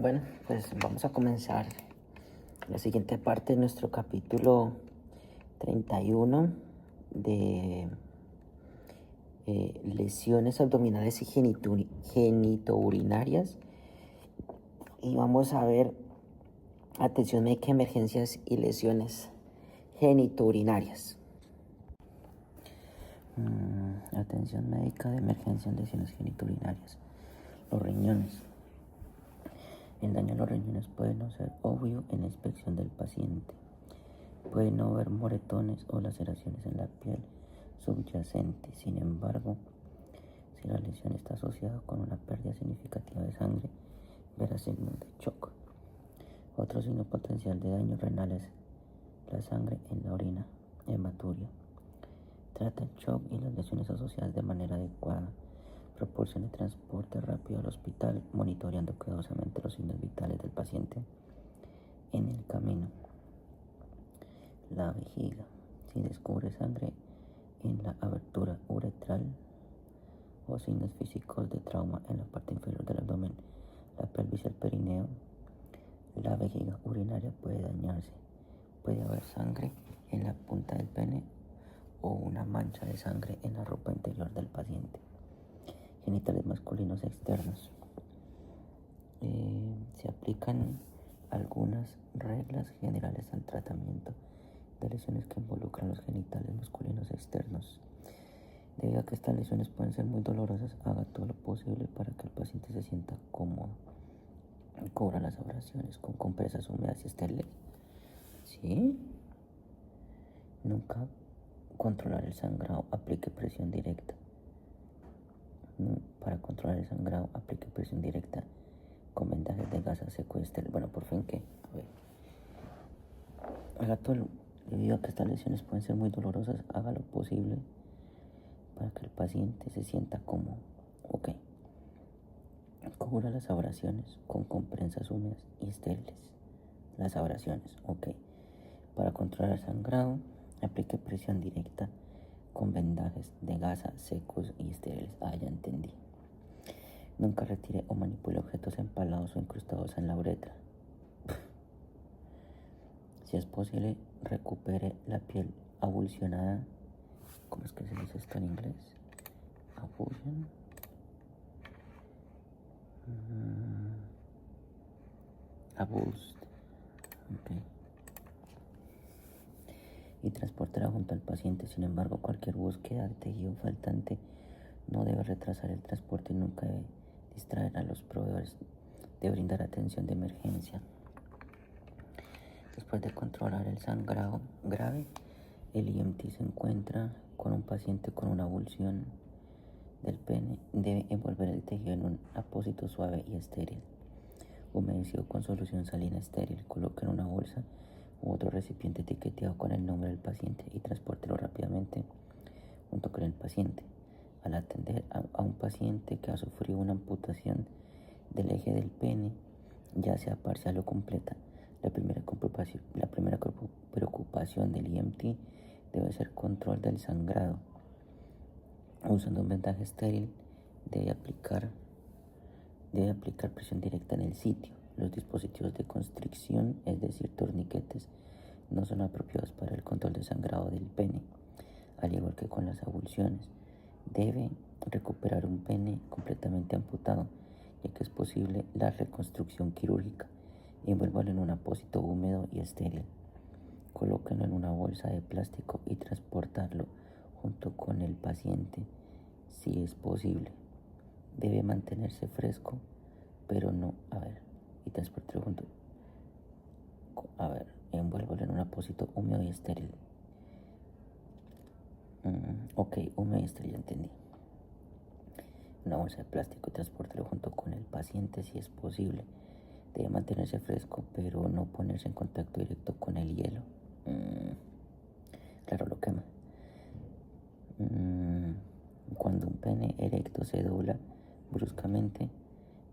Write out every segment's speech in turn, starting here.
Bueno, pues vamos a comenzar la siguiente parte de nuestro capítulo 31 de lesiones abdominales y genitourinarias. Y vamos a ver atención médica, emergencias y lesiones genitourinarias. Atención médica de emergencia en lesiones genitourinarias. Los riñones. El daño a los riñones puede no ser obvio en la inspección del paciente. Puede no haber moretones o laceraciones en la piel subyacente. Sin embargo, si la lesión está asociada con una pérdida significativa de sangre, verá signos de shock. Otro signo potencial de daño renal es la sangre en la orina, hematuria. Trata el shock y las lesiones asociadas de manera adecuada. Proporcione transporte rápido al hospital, monitoreando cuidadosamente los signos vitales del paciente en el camino. La vejiga. Si descubre sangre en la abertura uretral o signos físicos de trauma en la parte inferior del abdomen, la pelvis y el perineo, la vejiga urinaria puede dañarse. Puede haber sangre en la punta del pene o una mancha de sangre en la ropa interior del paciente. Genitales masculinos externos. Se aplican algunas reglas generales al tratamiento de lesiones que involucran los genitales masculinos externos. Debido a que estas lesiones pueden ser muy dolorosas, haga todo lo posible para que el paciente se sienta cómodo. Cubra las abrasiones con compresas húmedas y estériles. ¿Sí? Nunca controlar el sangrado, aplique presión directa. Para controlar el sangrado, aplique presión directa con vendajes de gasa seco y estéril. Bueno, por fin, ¿qué? A ver. Haga todo, debido a que estas lesiones pueden ser muy dolorosas, haga lo posible para que el paciente se sienta cómodo. Ok. Cubra las abrasiones con compresas húmedas y estériles. Las abrasiones, ok. Para controlar el sangrado, aplique presión directa con vendajes de gasa secos y estériles. Ah, ya entendí. Nunca retire o manipule objetos empalados o incrustados en la uretra. Si es posible, recupere la piel avulsionada. ¿Cómo es que se dice esto en inglés? Avulsion. Avulsed. Okay. Y transportará junto al paciente. Sin embargo, cualquier búsqueda de tejido faltante no debe retrasar el transporte y nunca debe distraer a los proveedores de brindar atención de emergencia. Después de controlar el sangrado grave, el EMT se encuentra con un paciente con una avulsión del pene. Debe envolver el tejido en un apósito suave y estéril, humedecido con solución salina estéril. Coloque en una bolsa u otro recipiente etiquetado con el nombre del paciente y transpórtelo rápidamente junto con el paciente. Al atender a un paciente que ha sufrido una amputación del eje del pene, ya sea parcial o completa, la primera preocupación del EMT debe ser control del sangrado. Usando un vendaje estéril, debe aplicar presión directa en el sitio. Los dispositivos de constricción, es decir, torniquetes, no son apropiados para el control del sangrado del pene. Al igual que con las avulsiones, debe recuperar un pene completamente amputado, ya que es posible la reconstrucción quirúrgica. Envuélvalo en un apósito húmedo y estéril. Colóquenlo en una bolsa de plástico y transportarlo junto con el paciente si es posible. Debe mantenerse fresco, pero no, y transportarlo junto. Envuélvalo en un apósito húmedo y estéril. Ok, húmedo y estéril, ya entendí. Una bolsa de plástico y transportarlo junto con el paciente si es posible. Debe mantenerse fresco, pero no ponerse en contacto directo con el hielo. Claro, lo quema. Cuando un pene erecto se dobla bruscamente,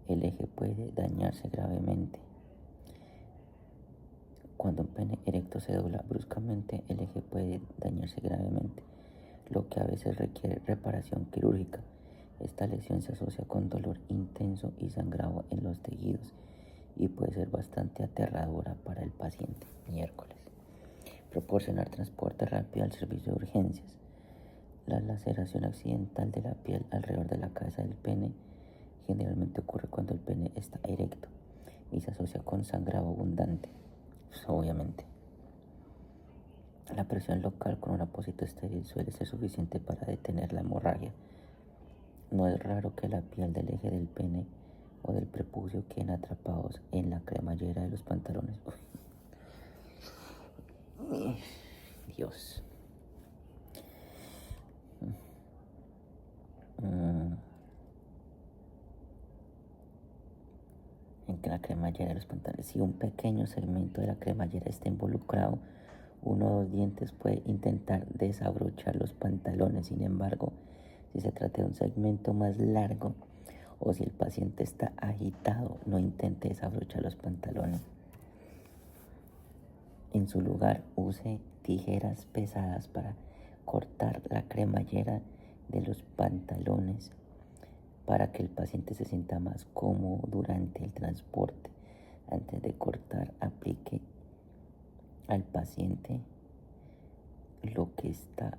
el eje puede dañarse gravemente. Cuando un pene erecto se dobla bruscamente, el eje puede dañarse gravemente, lo que a veces requiere reparación quirúrgica. Esta lesión se asocia con dolor intenso y sangrado en los tejidos y puede ser bastante aterradora para el paciente. Miércoles. Proporcionar transporte rápido al servicio de urgencias. La laceración accidental de la piel alrededor de la cabeza del pene generalmente ocurre cuando el pene está erecto y se asocia con sangrado abundante. Pues, obviamente. La presión local con un apósito estéril suele ser suficiente para detener la hemorragia. No es raro que la piel del eje del pene o del prepucio queden atrapados en la cremallera de los pantalones. Dios. En que la cremallera de los pantalones, si un pequeño segmento de la cremallera está involucrado, uno o dos dientes puede intentar desabrochar los pantalones. Sin embargo, si se trata de un segmento más largo o si el paciente está agitado, no intente desabrochar los pantalones. En su lugar, use tijeras pesadas para cortar la cremallera de los pantalones para que el paciente se sienta más cómodo durante el transporte. Antes de cortar, aplique al paciente lo que está,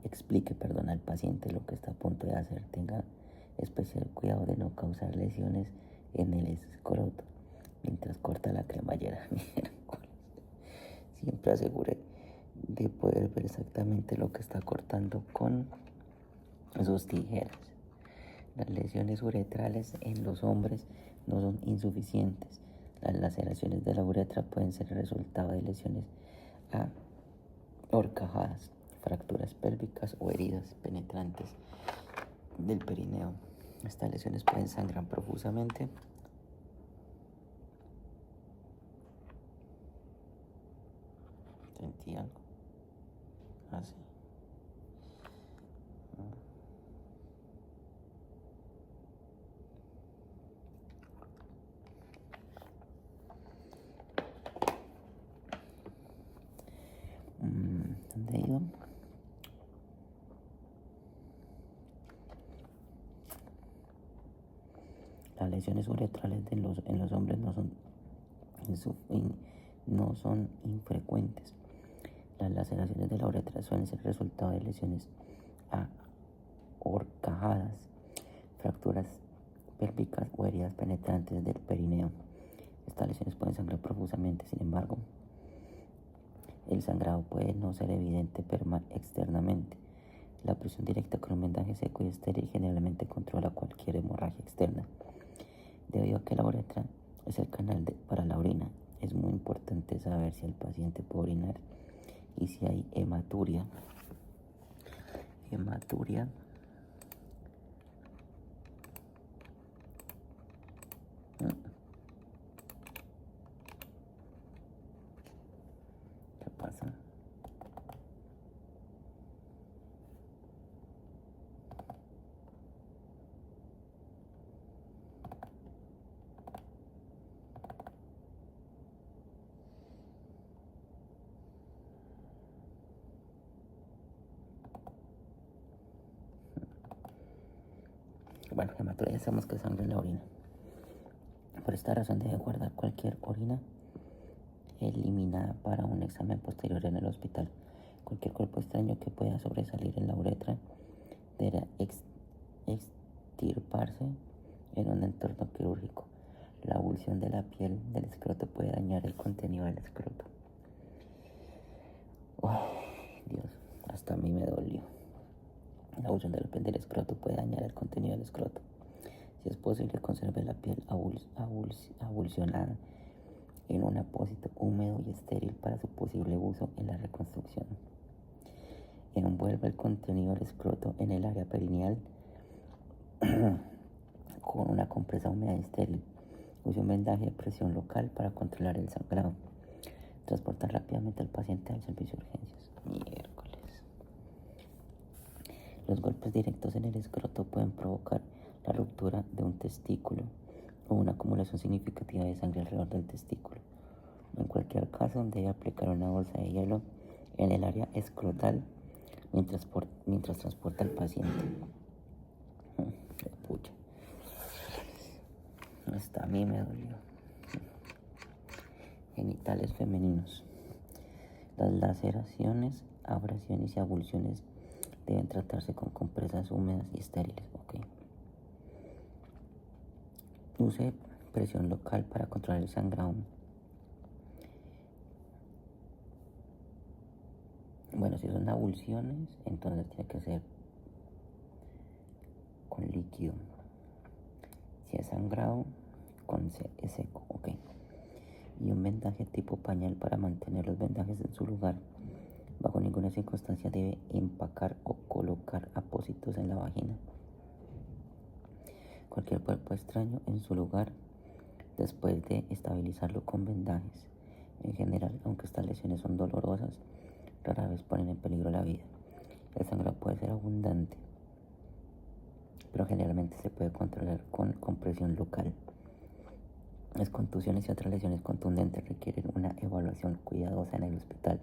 explique, al paciente lo que está a punto de hacer. Tenga especial cuidado de no causar lesiones en el escroto mientras corta la cremallera. Siempre asegure de poder ver exactamente lo que está cortando con sus tijeras. Las lesiones uretrales en los hombres no son insuficientes. Las laceraciones de la uretra pueden ser el resultado de lesiones a horcajadas, fracturas pélvicas o heridas penetrantes del perineo. Estas lesiones pueden sangrar profusamente. ¿Sentí algo? Así. ¿Dónde iba? Las lesiones uretrales en los hombres no son infrecuentes. Las laceraciones de la uretra suelen ser resultado de lesiones a horcajadas, fracturas pélvicas o heridas penetrantes del perineo. Estas lesiones pueden sangrar profusamente. Sin embargo, el sangrado puede no ser evidente externamente. La presión directa con un vendaje seco y estéril generalmente controla cualquier hemorragia externa. Debido a que la uretra es el canal para la orina, es muy importante saber si el paciente puede orinar y si hay hematuria. ¿Qué pasa? Bueno, hematuria, ya sabemos que sangre en la orina. Por esta razón debe guardar cualquier orina eliminada para un examen posterior en el hospital. Cualquier cuerpo extraño que pueda sobresalir en la uretra deberá extirparse en un entorno quirúrgico. La abulsión de la piel del escroto puede dañar el contenido del escroto. Dios, hasta a mí me dolió. La abulsión de la piel del escroto puede dañar el contenido del escroto. Si es posible, conserve la piel abulsionada en un apósito húmedo y estéril para su posible uso en la reconstrucción. Envuelva el contenido del escroto en el área perineal con una compresa húmeda y estéril. Use un vendaje de presión local para controlar el sangrado. Transportar rápidamente al paciente al servicio de urgencias. Miércoles. Los golpes directos en el escroto pueden provocar la ruptura de un testículo o una acumulación significativa de sangre alrededor del testículo. En cualquier caso, debe aplicar una bolsa de hielo en el área escrotal mientras transporta al paciente. Pucha. Hasta a mí me dolió. genitales femeninos. Las laceraciones, abrasiones y abulsiones deben tratarse con compresas húmedas y estériles. Okay. Use presión local para controlar el sangrado. Bueno, si son abulsiones, entonces tiene que ser con líquido. Si es sangrado, es seco. Okay. Y un vendaje tipo pañal para mantener los vendajes en su lugar. Bajo ninguna circunstancia debe empacar o colocar apósitos en la vagina. Cualquier cuerpo extraño en su lugar después de estabilizarlo con vendajes. En general, aunque estas lesiones son dolorosas, rara vez ponen en peligro la vida. El sangrado puede ser abundante, pero generalmente se puede controlar con compresión local. Las contusiones y otras lesiones contundentes requieren una evaluación cuidadosa en el hospital.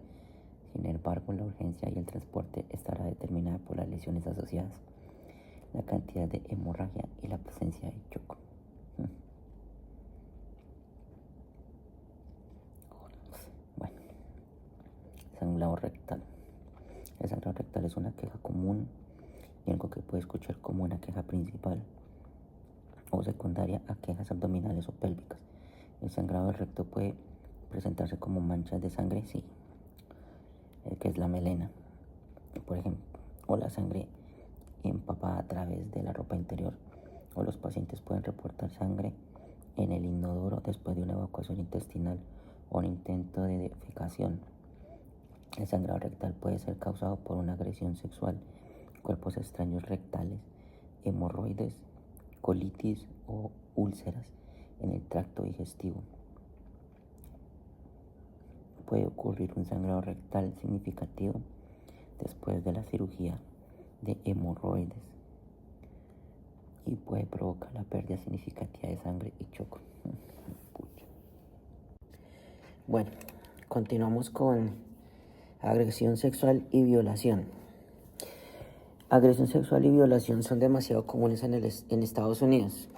Sin embargo, la urgencia y el transporte estará determinada por las lesiones asociadas, la cantidad de hemorragia y la presencia de choco. Bueno, sangrado rectal. El sangrado rectal es una queja común y algo que puede escuchar como una queja principal o secundaria a quejas abdominales o pélvicas. El sangrado del recto puede presentarse como manchas de sangre, sí, que es la melena, por ejemplo, o la sangre empapada a través de la ropa interior, o los pacientes pueden reportar sangre en el inodoro después de una evacuación intestinal o un intento de defecación. El sangrado rectal puede ser causado por una agresión sexual, cuerpos extraños rectales, hemorroides, colitis o úlceras en el tracto digestivo. Puede ocurrir un sangrado rectal significativo después de la cirugía de hemorroides y puede provocar la pérdida significativa de sangre y choco. Bueno, continuamos con agresión sexual y violación. Agresión sexual y violación son demasiado comunes en Estados Unidos.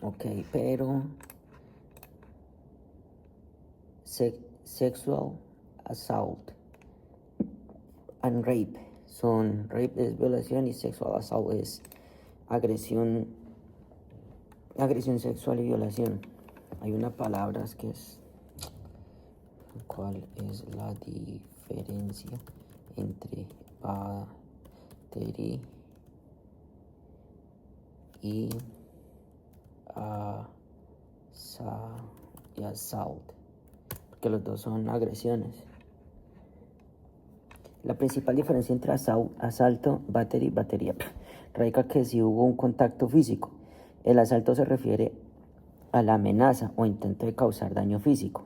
Ok, pero sexual assault and rape rape es violación y sexual assault es agresión sexual y violación. Hay una palabra que es ¿cuál es la diferencia entre battery y assault? Porque los dos son agresiones. La principal diferencia entre asalto, batería, radica que si hubo un contacto físico. El asalto se refiere a la amenaza o intento de causar daño físico.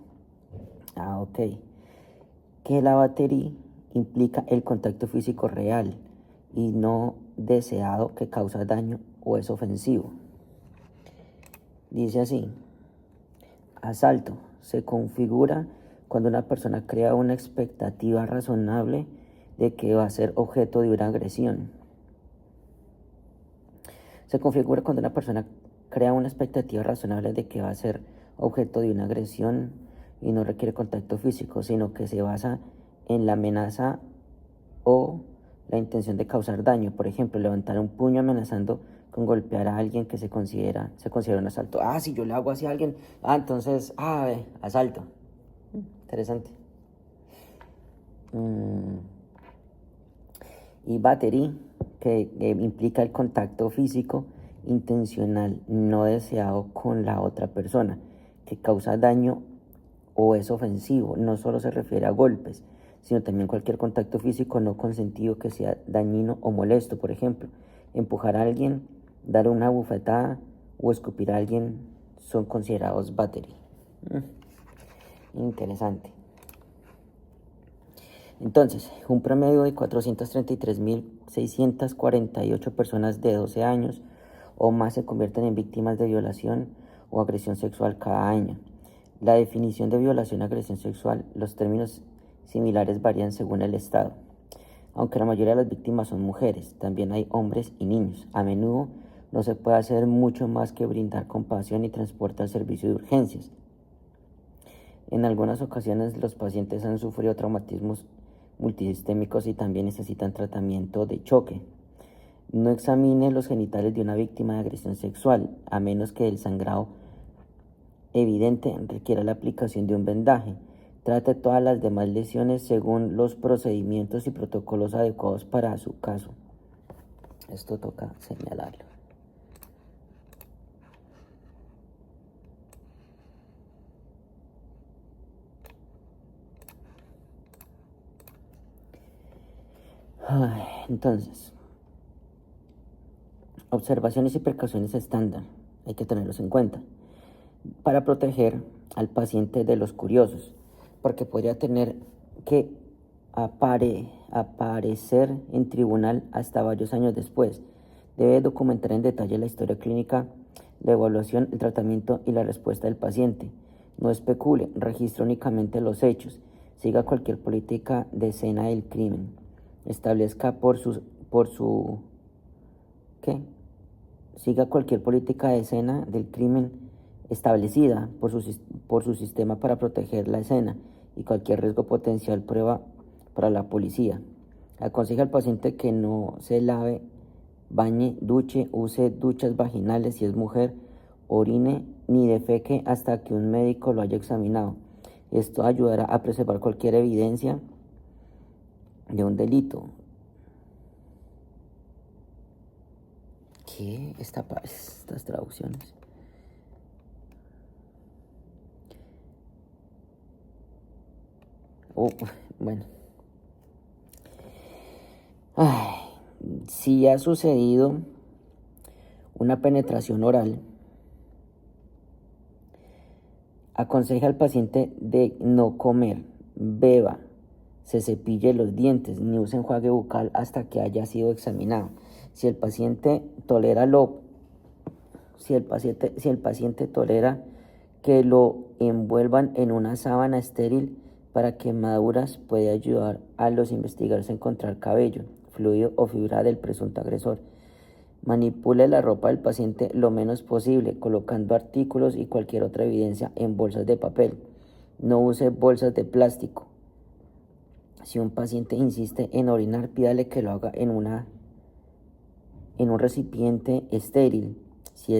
Ok. Que la batería implica el contacto físico real y no deseado que causa daño o es ofensivo. Dice así: asalto se configura cuando una persona crea una expectativa razonable de que va a ser objeto de una agresión. Se configura cuando una persona crea una expectativa razonable de que va a ser objeto de una agresión y no requiere contacto físico, sino que se basa en la amenaza o la intención de causar daño. Por ejemplo, levantar un puño amenazando con golpear a alguien que se considera un asalto. Si yo le hago así a alguien, entonces, asalto. Interesante. Y battery, que implica el contacto físico intencional no deseado con la otra persona, que causa daño o es ofensivo. No solo se refiere a golpes, sino también cualquier contacto físico no consentido que sea dañino o molesto. Por ejemplo, empujar a alguien, dar una bufetada o escupir a alguien son considerados battery. Interesante. Entonces, un promedio de 433.648 personas de 12 años o más se convierten en víctimas de violación o agresión sexual cada año. La definición de violación y agresión sexual, los términos similares varían según el estado. Aunque la mayoría de las víctimas son mujeres, también hay hombres y niños. A menudo no se puede hacer mucho más que brindar compasión y transporte al servicio de urgencias. En algunas ocasiones los pacientes han sufrido traumatismos multisistémicos y también necesitan tratamiento de choque. No examine los genitales de una víctima de agresión sexual, a menos que el sangrado evidente requiera la aplicación de un vendaje. Trate todas las demás lesiones según los procedimientos y protocolos adecuados para su caso. Esto toca señalarlo. Entonces, observaciones y precauciones estándar, hay que tenerlos en cuenta, para proteger al paciente de los curiosos, porque podría tener que aparecer en tribunal hasta varios años después. Debe documentar en detalle la historia clínica, la evaluación, el tratamiento y la respuesta del paciente. No especule, registre únicamente los hechos, siga cualquier política de escena del crimen, establezca siga cualquier política de escena del crimen establecida por su sistema para proteger la escena y cualquier riesgo potencial prueba para la policía. Aconseja al paciente que no se lave, bañe, duche, use duchas vaginales si es mujer, orine ni defeque hasta que un médico lo haya examinado. Esto ayudará a preservar cualquier evidencia de un delito. ¿Qué? Estas traducciones. Bueno. Si ha sucedido una penetración oral, aconseja al paciente de no comer, beba, se cepille los dientes, ni use enjuague bucal hasta que haya sido examinado. Si el paciente tolera que lo envuelvan en una sábana estéril para quemaduras, puede ayudar a los investigadores a encontrar cabello, fluido o fibra del presunto agresor. Manipule la ropa del paciente lo menos posible, colocando artículos y cualquier otra evidencia en bolsas de papel. No use bolsas de plástico. Si un paciente insiste en orinar, pídale que lo haga en un recipiente estéril, si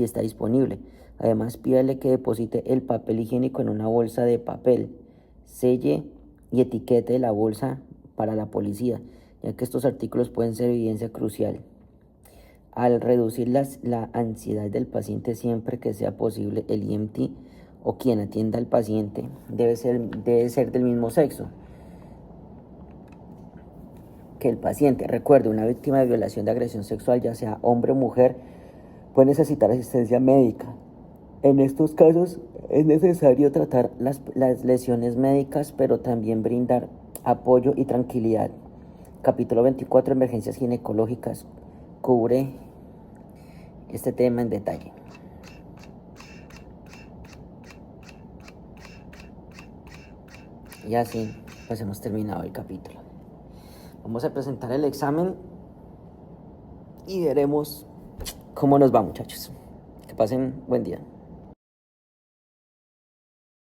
está disponible. Además, pídale que deposite el papel higiénico en una bolsa de papel. Selle y etiquete la bolsa para la policía, ya que estos artículos pueden ser evidencia crucial. Al reducir la ansiedad del paciente, siempre que sea posible, el EMT o quien atienda al paciente debe ser del mismo sexo que el paciente. Recuerde, una víctima de violación de agresión sexual, ya sea hombre o mujer, puede necesitar asistencia médica. En estos casos es necesario tratar las lesiones médicas, pero también brindar apoyo y tranquilidad. Capítulo 24, emergencias ginecológicas, cubre este tema en detalle. Y así pues hemos terminado el capítulo. Vamos a presentar el examen y veremos cómo nos va, muchachos. Que pasen buen día.